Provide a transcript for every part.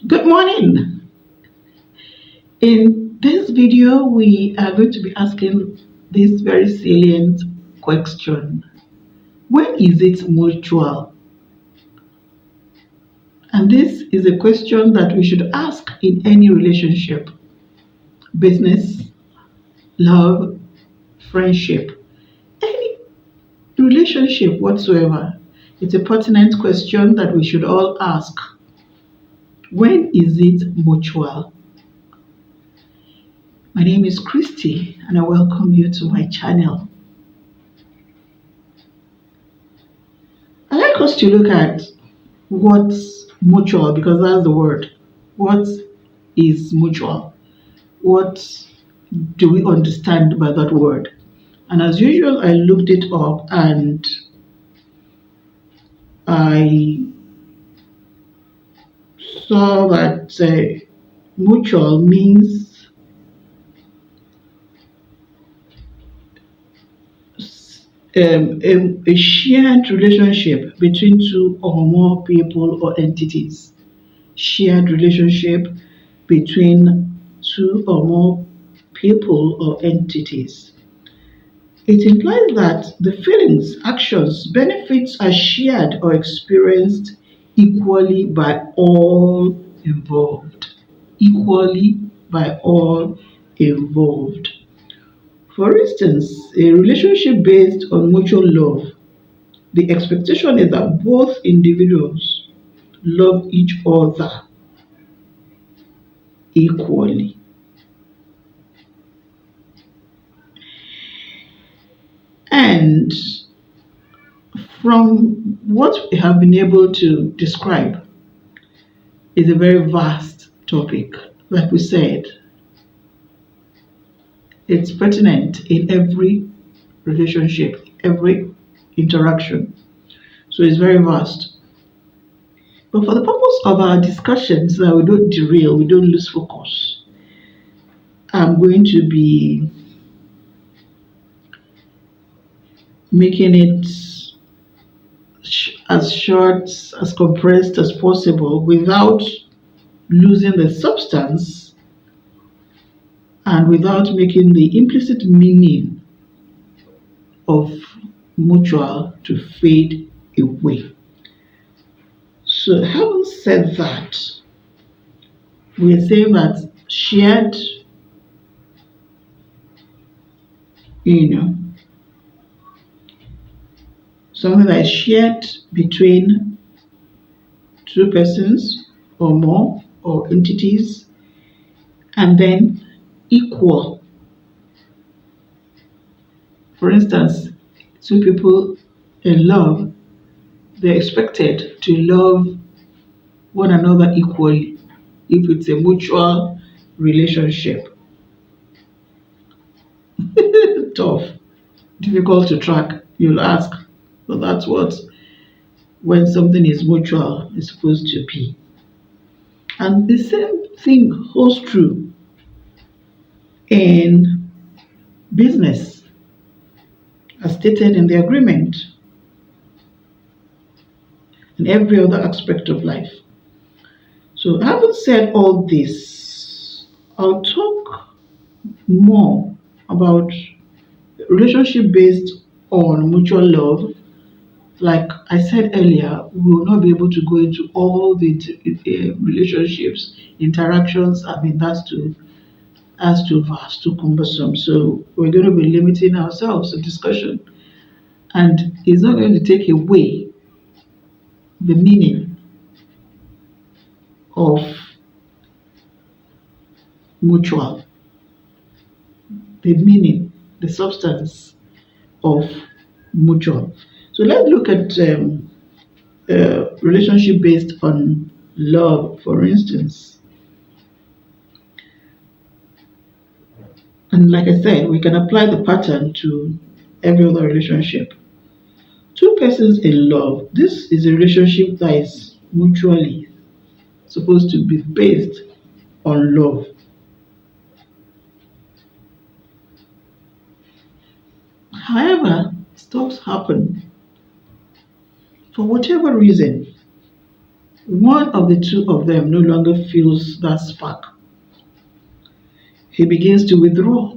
Good morning. In this video, we are going to be asking this very salient question. When is it mutual? And this is a question that we should ask in any relationship, business, love, friendship, any relationship whatsoever. It's a pertinent question that we should all ask. When is it mutual? My name is Christy and I welcome you to my channel. I like us to look at what's mutual because that's the word. What is mutual? What do we understand by that word? And as usual, I looked it up and I saw that mutual means a shared relationship between two or more people or entities. Shared relationship between two or more people or entities. It implies that the feelings, actions, benefits are shared or experienced equally by all involved. Equally by all involved. For instance, a relationship based on mutual love, the expectation is that both individuals love each other equally. And from what we have been able to describe, is a very vast topic. Like we said, it's pertinent in every relationship, every interaction. So it's very vast. But for the purpose of our discussions, so that we don't derail, we don't lose focus, I'm going to be making it as short, as compressed as possible without losing the substance and without making the implicit meaning of mutual to fade away. So, having said that, we're saying that shared, you know, something that is shared between two persons or more or entities, and then equal. For instance, two people in love, they're expected to love one another equally if it's a mutual relationship. Tough, difficult to track, you'll ask. But that's what when something is mutual is supposed to be. And the same thing holds true in business, as stated in the agreement, and every other aspect of life. So, having said all this, I'll talk more about relationship based on mutual love. Like I said earlier, we will not be able to go into all the relationships, interactions. I mean, that's too vast, too cumbersome. So we're going to be limiting ourselves to discussion, and it's not going to take away the meaning of mutual, the meaning, the substance of mutual. So let's look at relationship based on love, for instance. And like I said, we can apply the pattern to every other relationship. Two persons in love, this is a relationship that is mutually supposed to be based on love. However, stuff happen for whatever reason. one of the two of them no longer feels that spark. He begins to withdraw.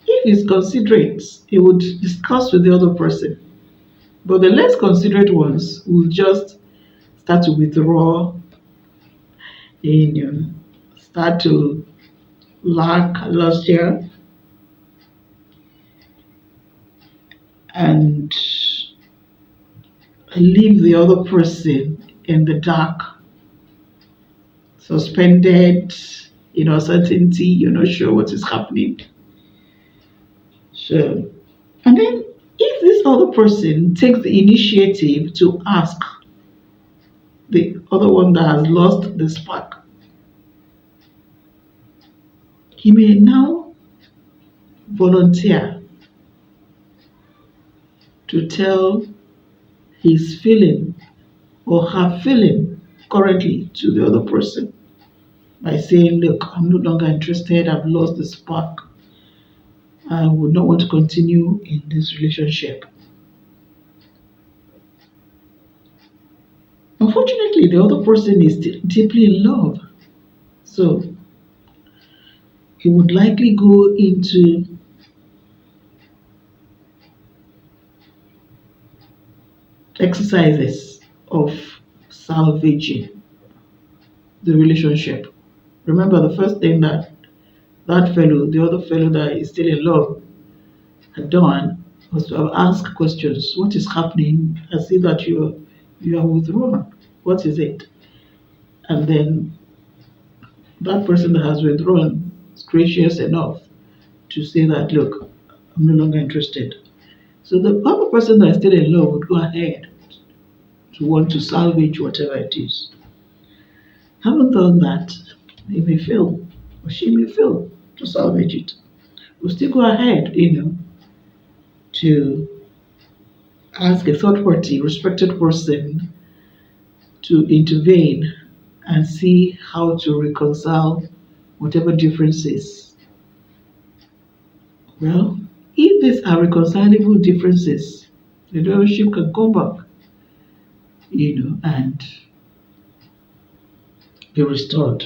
If he's considerate, he would discuss with the other person. But the less considerate ones will just start to withdraw in start to lack luster and leave the other person in the dark, suspended in uncertainty. You're not sure what is happening. So, and then if this other person takes the initiative to ask the other one that has lost the spark, he may now volunteer to tell his feeling or her feeling currently to the other person by saying, look, I'm no longer interested, I've lost the spark, I would not want to continue in this relationship. Unfortunately, the other person is deeply in love, so he would likely go into exercises of salvaging the relationship. Remember, the first thing that the other fellow that is still in love, had done was to have asked questions. What is happening? I see that you are withdrawn. What is it? And then that person that has withdrawn is gracious enough to say that, look, I'm no longer interested. So the other person that is still in love would go ahead to want to salvage whatever it is. Having done that, he may fail, or she may fail to salvage it. We'll still go ahead, to ask a third party, respected person to intervene and see how to reconcile whatever differences. Well, if these are reconcilable differences, the relationship can come back, and be restored,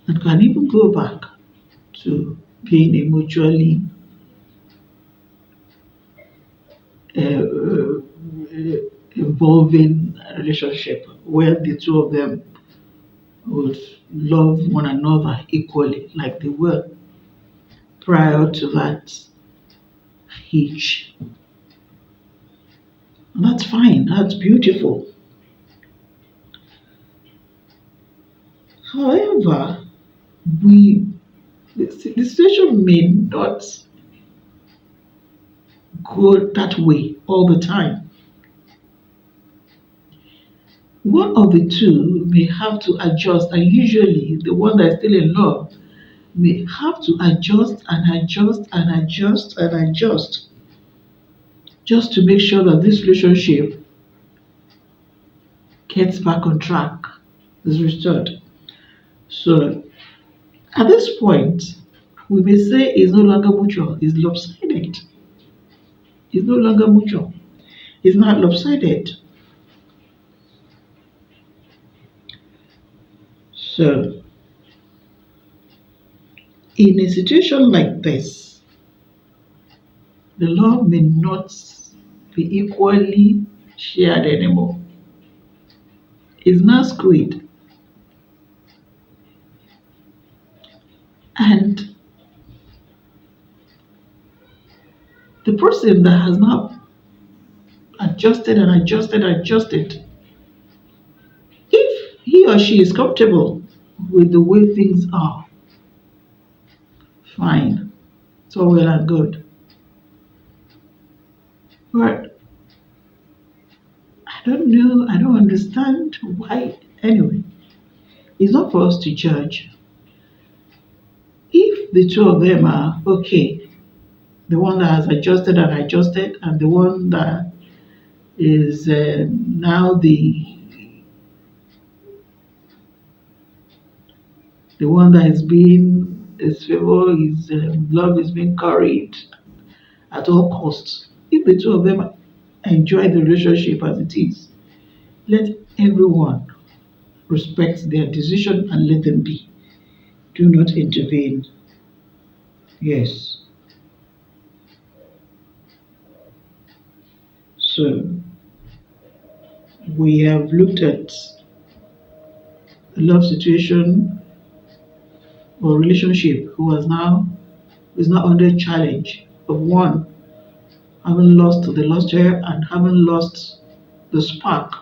and can even go back to being a mutually involving relationship where the two of them would love one another equally like they were prior to that hitch. And that's fine, that's beautiful. However, the situation may not go that way all the time. One of the two may have to adjust, and usually the one that is still in love may have to adjust and adjust and adjust and adjust just to make sure that this relationship gets back on track, is restored. So at this point, we may say it's no longer mutual, it's lopsided. It's no longer mutual, it's not lopsided. So, in a situation like this, the love may not be equally shared anymore. It's now skewed. And the person that has now adjusted and adjusted and adjusted, if he or she is comfortable with the way things are, fine, it's all well and good. But I don't know, I don't understand why. Anyway, it's not for us to judge. If the two of them are okay, the one that has adjusted and the one that is now the one that is being his favor, his love is being carried at all costs. If the two of them enjoy the relationship as it is, let everyone. Respect their decision and let them be. Do not intervene. Yes. So we have looked at a love situation or relationship who is now under challenge of one having lost the luster and having lost the spark,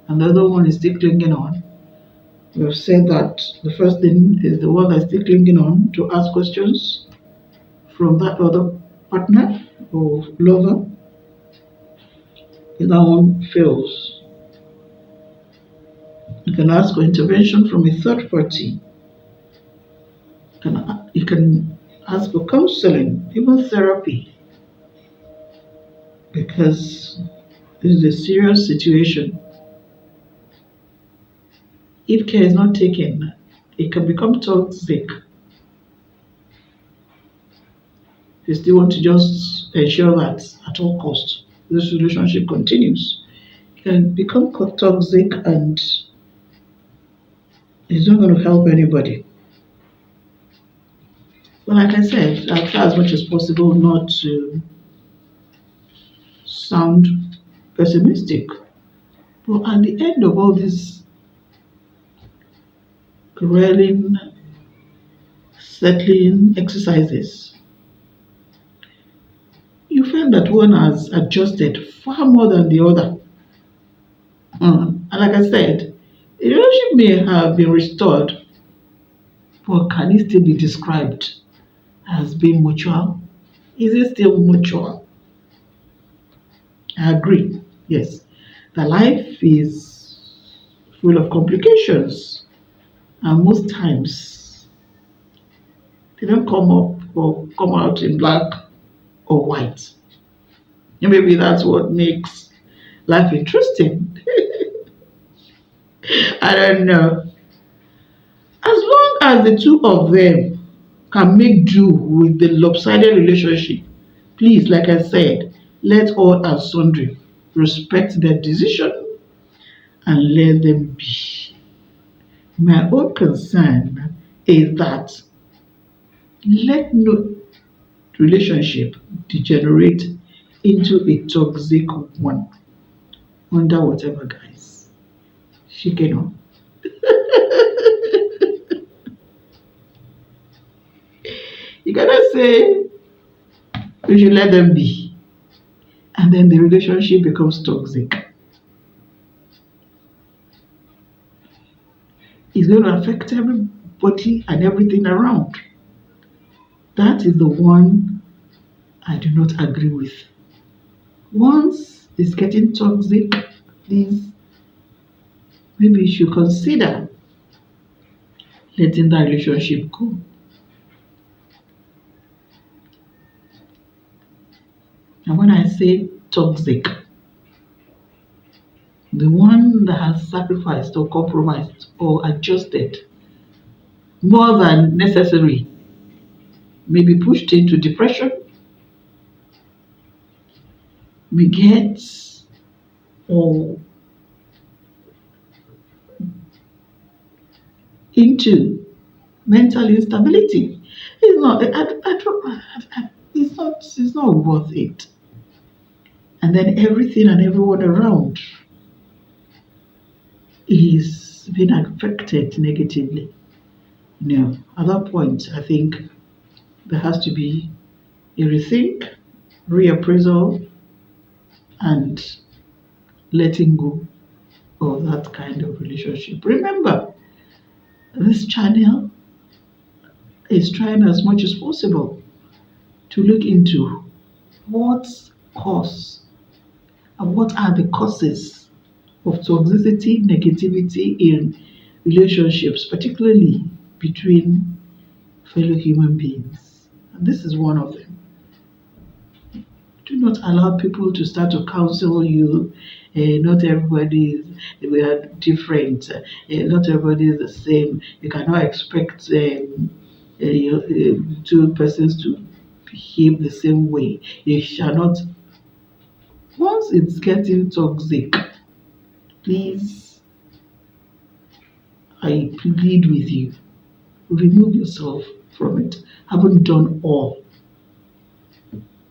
and the other one is still clinging on. We have said that the first thing is the one that's still clinging on to ask questions from that other partner or lover. If that one fails, you can ask for intervention from a third party. You can ask for counseling, even therapy, because this is a serious situation. If care is not taken, it can become toxic. You still want to just ensure that at all costs this relationship continues. It can become toxic and it's not going to help anybody. But like I said, I try as much as possible not to sound pessimistic. But at the end of all these grueling, settling exercises, you find that one has adjusted far more than the other. And like I said, the relationship may have been restored, but can it still be described as being mutual? Is it still mutual? I agree, yes. The life is full of complications, and most times they don't come up or come out in black or white. And maybe that's what makes life interesting. I don't know. As long as the two of them can make do with the lopsided relationship, please, like I said, let all and sundry respect their decision and let them be. My own concern is that let no relationship degenerate into a toxic one under whatever guise. Shikeno. You cannot say we should let them be, and then the relationship becomes toxic. It's going to affect everybody and everything around. That is the one I do not agree with. Once it's getting toxic, please, maybe you should consider letting that relationship go. And when I say toxic, the one that has sacrificed or compromised or adjusted more than necessary, maybe pushed into depression, we get or into mental instability. It's not. It's not worth it. And then everything and everyone around is being affected negatively. At that point, I think there has to be a rethink, reappraisal, and letting go of that kind of relationship. Remember, this channel is trying as much as possible to look into what cause and what are the causes of toxicity, negativity in relationships, particularly between fellow human beings. And this is one of them. Do not allow people to start to counsel you. Not everybody we are different. Not everybody is the same. You cannot expect two persons to behave the same way. You shall not. Once it's getting toxic, please I plead with you, remove yourself from it. Haven't done all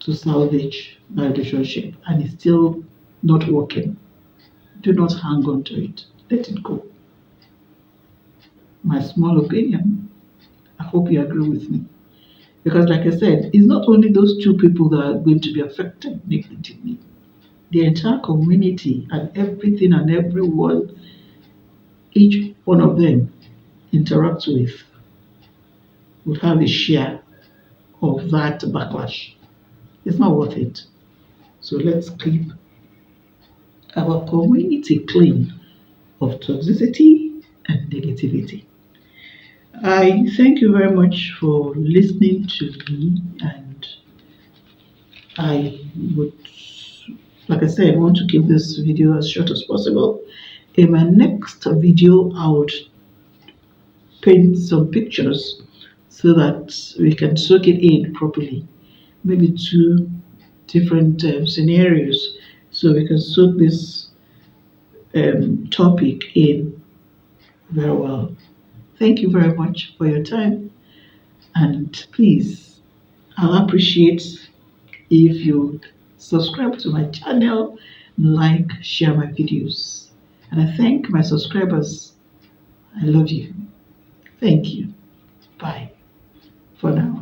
to salvage my relationship and it's still not working. Do not hang on to it. Let it go. My small opinion. I hope you agree with me. Because, like I said, it's not only those two people that are going to be affected negatively, the entire community and everything and everyone each one of them interacts with would have a share of that backlash. It's not worth it. So let's keep our community clean of toxicity and negativity. I thank you very much for listening to me, and I would, like I said, want to keep this video as short as possible. In my next video, I would paint some pictures so that we can soak it in properly. Maybe two different scenarios so we can soak this topic in very well. Thank you very much for your time, and please, I'll appreciate if you subscribe to my channel, like, share my videos. And I thank my subscribers. I love you. Thank you. Bye for now.